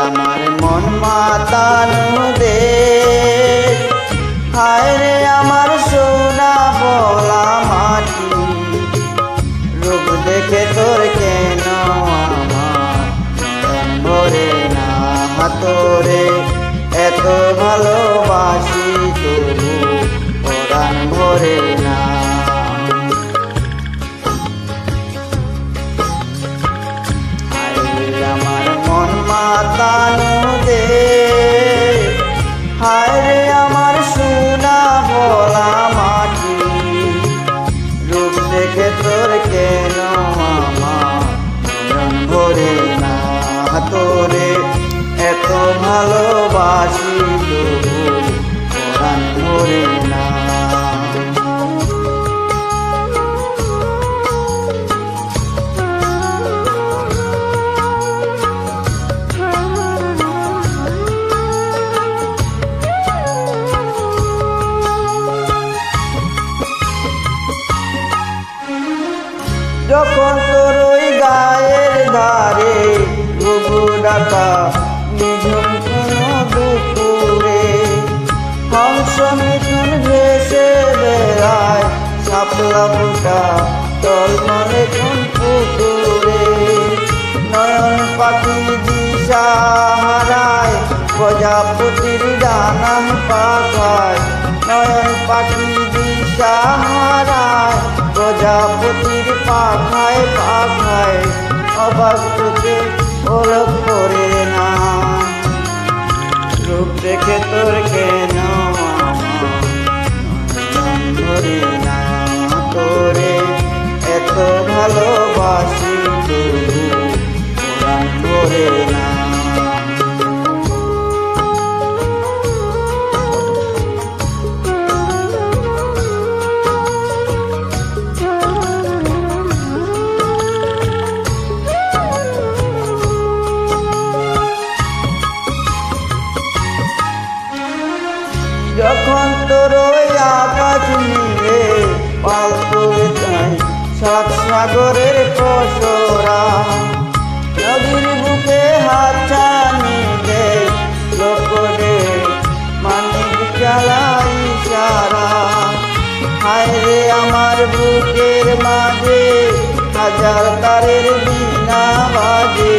আমার মন মাতানো দেশ, হায় রে আমার সোনা বলা মাটি, রূপ দেখে তোর কেন আমার মন ভরে না তোরে, এত ভালোবাসি তবু পরাণ ভরে না। আমার মন মাতানো দেশ, হায় রে আমার সোনা বলা মাটি, রূপ দেখে তোর কেন আমার মন ভরে না তোরে, এত ভালোবাসি তবু পরাণ ভরে না। যখন তোর ওই গায়ের ধারে ঘুঘু ডাকা নিঝুম কোনো দুপুরে, হংস মিথুন ভেসে বেড়ায় শাপলা ফুটা টলমলে কোন পুকুরে, নয়ন পাখি দিশা হারায় প্রজাপতির ডানা পাখায়, নয়ন পাখি দিশা হারায় প্রজাপতির পাখায় পাখায়, অবাক চোখে ওরক করে না, রূপ দেখে তোর কেন ধরে না তোরে, এত ভালোবাসি তবু পরাণ ভরে না। যখন তোর ওই আকাশ নীলে পাল তুলে চাই সাত সাগরের পসরা, নদীর বুকে হাত ছানি দে লোকরে মানিক জ্বালাই সারা, হায় রে আমার বুকের মাঝে হাজার তারের বীণা বাজে,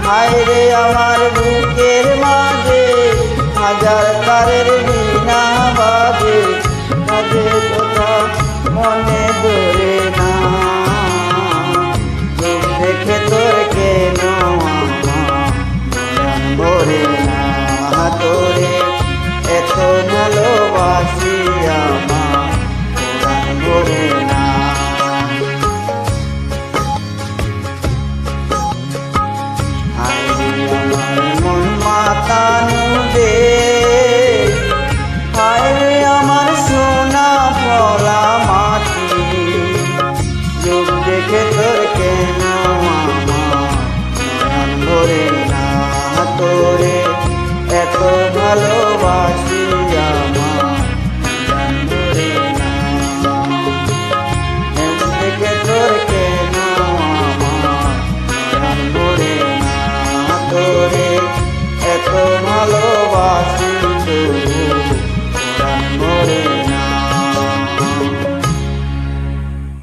হায় রে আমার বুকের মাঝে হাজার তারের বীণা বাজে, বাজে কথা মনে ধরে না, রূপ দেখে তোর কেন মন ভরে না তোরে, এত ভালোবাসি আমার পরাণ ভরে না। আমার মন মাতানো দেশ, হায় রে আমার সোনা বলা মাটি, রূপ দেখে তোর কেন আমার মন ভরে না তোরে, এত ভালোবাসি আমার মন ভরে না, রূপ দেখে তোর কেন আমার মন ভরে না তোরে।